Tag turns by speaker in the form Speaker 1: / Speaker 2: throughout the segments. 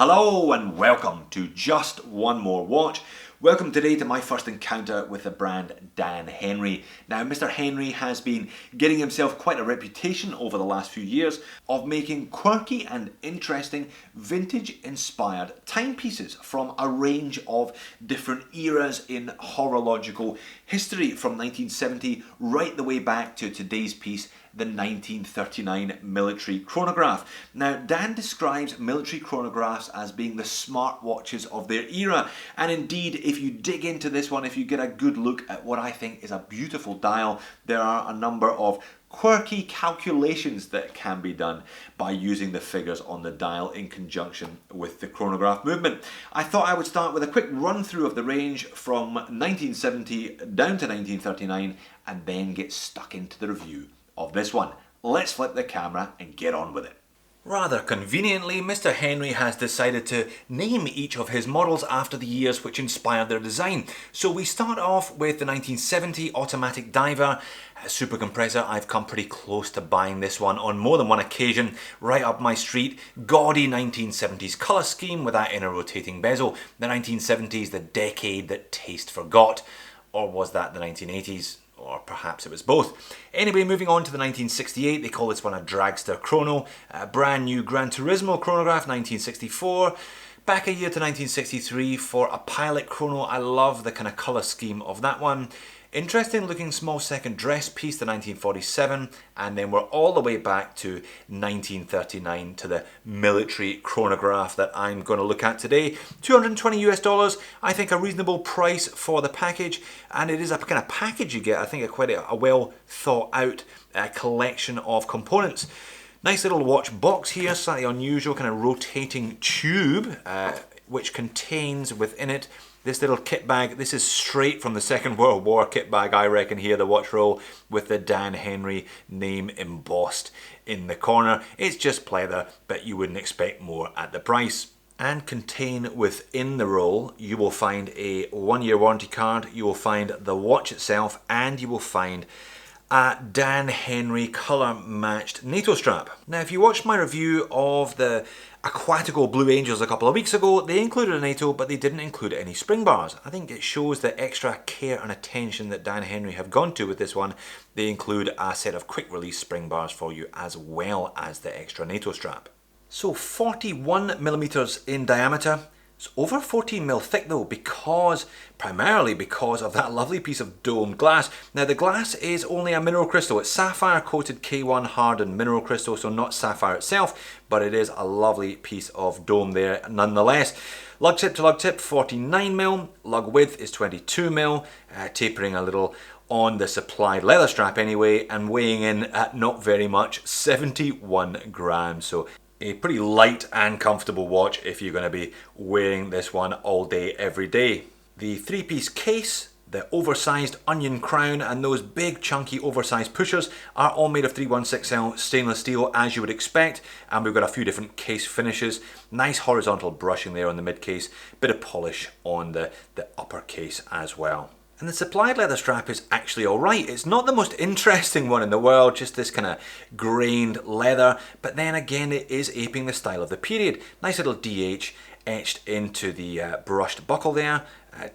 Speaker 1: Hello and welcome to Just One More Watch. Welcome today to my first encounter with the brand Dan Henry. Now, Mr. Henry has been getting himself quite a reputation over the last few years of making quirky and interesting vintage-inspired timepieces from a range of different eras in horological history, from 1970 right the way back to today's piece, the 1939 Military Chronograph. Now, Dan describes military chronographs as being the smartwatches of their era, and indeed, if you dig into this one, if you get a good look at what I think is a beautiful dial, there are a number of quirky calculations that can be done by using the figures on the dial in conjunction with the chronograph movement. I thought I would start with a quick run through of the range from 1970 down to 1939 and then get stuck into the review of this one. Let's flip the camera and get on with it. Rather conveniently, Mr. Henry has decided to name each of his models after the years which inspired their design. So we start off with the 1970 automatic diver, super compressor. I've come pretty close to buying this one on more than one occasion, right up my street. Gaudy 1970s colour scheme with that inner rotating bezel. The 1970s, the decade that taste forgot. Or was that the 1980s? Or perhaps it was both. Anyway, moving on to the 1968, they call this one a dragster chrono. A brand new Gran Turismo chronograph, 1964. Back a year to 1963 for a pilot chrono. I love the kind of colour scheme of that one. Interesting looking small second dress piece to 1947, and then we're all the way back to 1939 to the military chronograph that I'm going to look at today. $220 US, I think a reasonable price for the package, and it is a kind of package you get, I think quite a well thought out collection of components. Nice little watch box here, slightly unusual kind of rotating tube, which contains within it this little kit bag. This is straight from the Second World War kit bag, I reckon, here, the watch roll with the Dan Henry name embossed in the corner. It's just pleather, but you wouldn't expect more at the price. And contain within the roll, you will find a 1-year warranty card, you will find the watch itself, and you will find a Dan Henry colour matched NATO strap. Now, if you watched my review of the Aquatical Blue Angels a couple of weeks ago, they included a NATO, but they didn't include any spring bars. I think it shows the extra care and attention that Dan Henry have gone to with this one. They include a set of quick release spring bars for you as well as the extra NATO strap. So 41mm in diameter. It's over 14mm thick though, primarily because of that lovely piece of domed glass. Now the glass is only a mineral crystal. It's sapphire coated K1 hardened mineral crystal, so not sapphire itself, but it is a lovely piece of dome there nonetheless. Lug tip to lug tip, 49mm. Lug width is 22mm, tapering a little on the supplied leather strap anyway, and weighing in at not very much, 71 grams. So a pretty light and comfortable watch if you're going to be wearing this one all day, every day. The three-piece case, the oversized onion crown, and those big chunky oversized pushers are all made of 316L stainless steel, as you would expect, and we've got a few different case finishes. Nice horizontal brushing there on the mid case, bit of polish on the upper case as well. And the supplied leather strap is actually alright. It's not the most interesting one in the world, just this kind of grained leather, but then again it is aping the style of the period. Nice little DH etched into the brushed buckle there.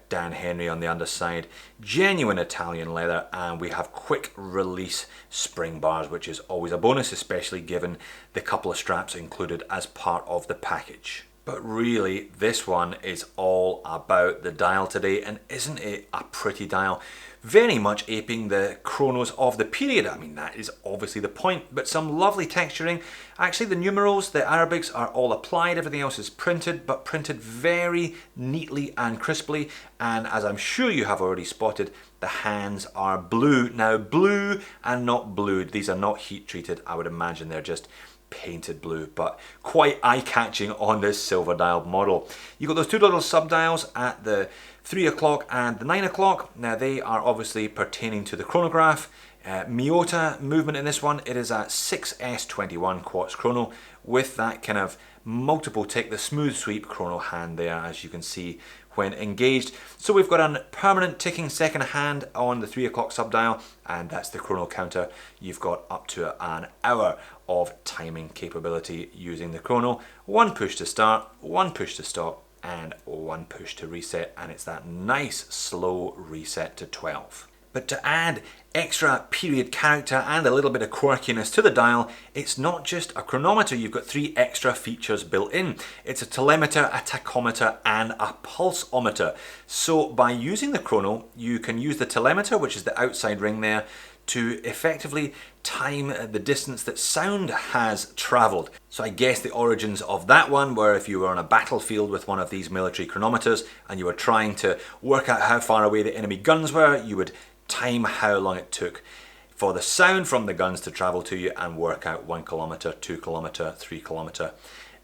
Speaker 1: Dan Henry on the underside. Genuine Italian leather, and we have quick release spring bars, which is always a bonus, especially given the couple of straps included as part of the package. But really, this one is all about the dial today, and isn't it a pretty dial? Very much aping the chronos of the period. I mean, that is obviously the point, but some lovely texturing. Actually, the numerals, the Arabics are all applied, everything else is printed, but printed very neatly and crisply, and as I'm sure you have already spotted, the hands are blue. Now, blue and not blued. These are not heat treated. I would imagine they're just painted blue, but quite eye-catching on this silver dial model. You've got those two little sub-dials at the 3 o'clock and the 9 o'clock. Now they are obviously pertaining to the chronograph. Miyota movement in this one, it is a 6S21 quartz chrono with that kind of multiple tick, the smooth sweep chrono hand there, as you can see when engaged. So we've got a permanent ticking second hand on the 3 o'clock subdial, and that's the chrono counter. You've got up to an hour of timing capability using the chrono. 1 push to start, 1 push to stop, and 1 push to reset, and it's that nice slow reset to 12. But to add extra period character and a little bit of quirkiness to the dial, it's not just a chronometer, you've got 3 extra features built in. It's a telemeter, a tachometer, and a pulseometer. So by using the chrono, you can use the telemeter, which is the outside ring there, to effectively time the distance that sound has travelled. So I guess the origins of that one were if you were on a battlefield with one of these military chronometers and you were trying to work out how far away the enemy guns were, you would time how long it took for the sound from the guns to travel to you and work out 1 kilometre, 2 kilometre, 3 kilometre,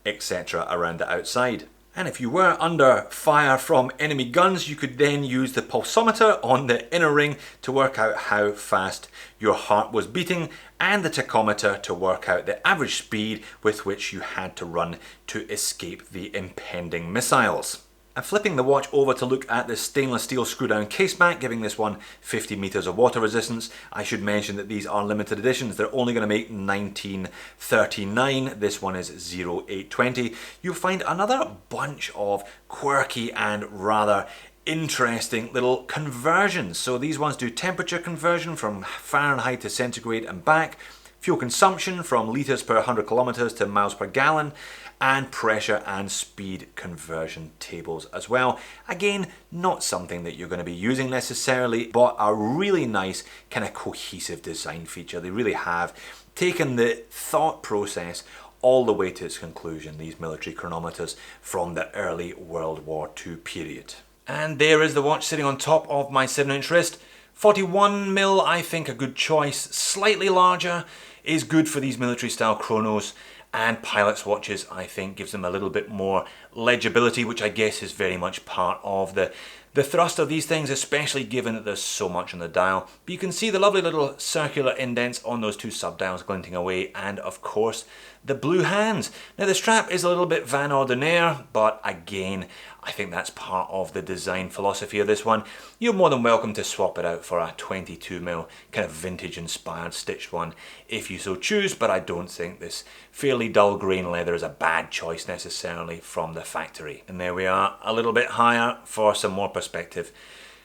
Speaker 1: etc. around the outside. And if you were under fire from enemy guns, you could then use the pulsometer on the inner ring to work out how fast your heart was beating, and the tachometer to work out the average speed with which you had to run to escape the impending missiles. And flipping the watch over to look at the stainless steel screw down case back, giving this one 50 meters of water resistance. I should mention that these are limited editions. They're only going to make 1939. This one is 0820. You'll find another bunch of quirky and rather interesting little conversions. So these ones do temperature conversion from Fahrenheit to centigrade and back, fuel consumption from litres per 100 kilometres to miles per gallon, and pressure and speed conversion tables as well. Again, not something that you're going to be using necessarily, but a really nice kind of cohesive design feature. They really have taken the thought process all the way to its conclusion, these military chronometers from the early World War II period. And there is the watch sitting on top of my 7-inch wrist. 41mm, I think a good choice. Slightly larger is good for these military style chronos, and pilot's watches I think gives them a little bit more legibility, which I guess is very much part of the thrust of these things, especially given that there's so much on the dial. But you can see the lovely little circular indents on those 2 subdials glinting away, and of course the blue hands. Now the strap is a little bit Van Ordinaire, but again, I think that's part of the design philosophy of this one. You're more than welcome to swap it out for a 22mm kind of vintage inspired stitched one if you so choose, but I don't think this fairly dull grain leather is a bad choice necessarily from the factory. And there we are, a little bit higher for some more perspective.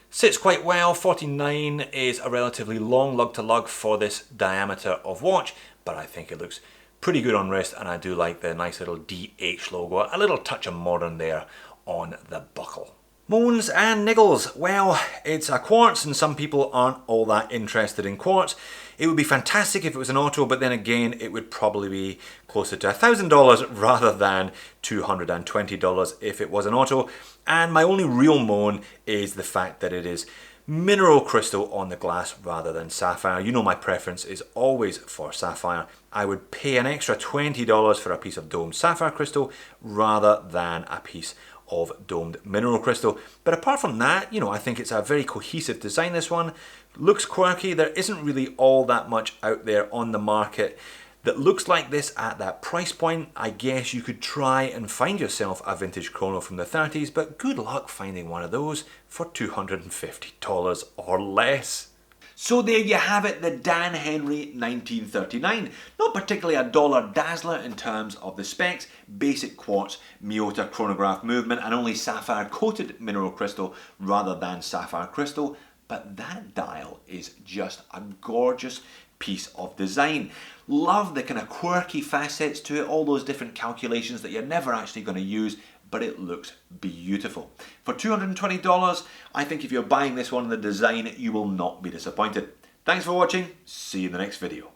Speaker 1: Sits quite well. 49 is a relatively long lug to lug for this diameter of watch, but I think it looks pretty good on wrist, and I do like the nice little DH logo, a little touch of modern there on the buckle. Moans and niggles. Well, it's a quartz and some people aren't all that interested in quartz. It would be fantastic if it was an auto, but then again it would probably be closer to $1,000 rather than $220 if it was an auto. And my only real moan is the fact that it is mineral crystal on the glass rather than sapphire. You know my preference is always for sapphire. I would pay an extra $20 for a piece of domed sapphire crystal rather than a piece of domed mineral crystal. But apart from that, you know, I think it's a very cohesive design, this one. Looks quirky. There isn't really all that much out there on the market that looks like this at that price point. I guess you could try and find yourself a vintage chrono from the 30s, but good luck finding one of those for $250 or less. So there you have it, the Dan Henry 1939. Not particularly a dollar dazzler in terms of the specs, basic quartz Miyota chronograph movement and only sapphire coated mineral crystal rather than sapphire crystal, but that dial is just a gorgeous piece of design. Love the kind of quirky facets to it, all those different calculations that you're never actually going to use, but it looks beautiful. For $220, I think if you're buying this one in the design, you will not be disappointed. Thanks for watching, see you in the next video.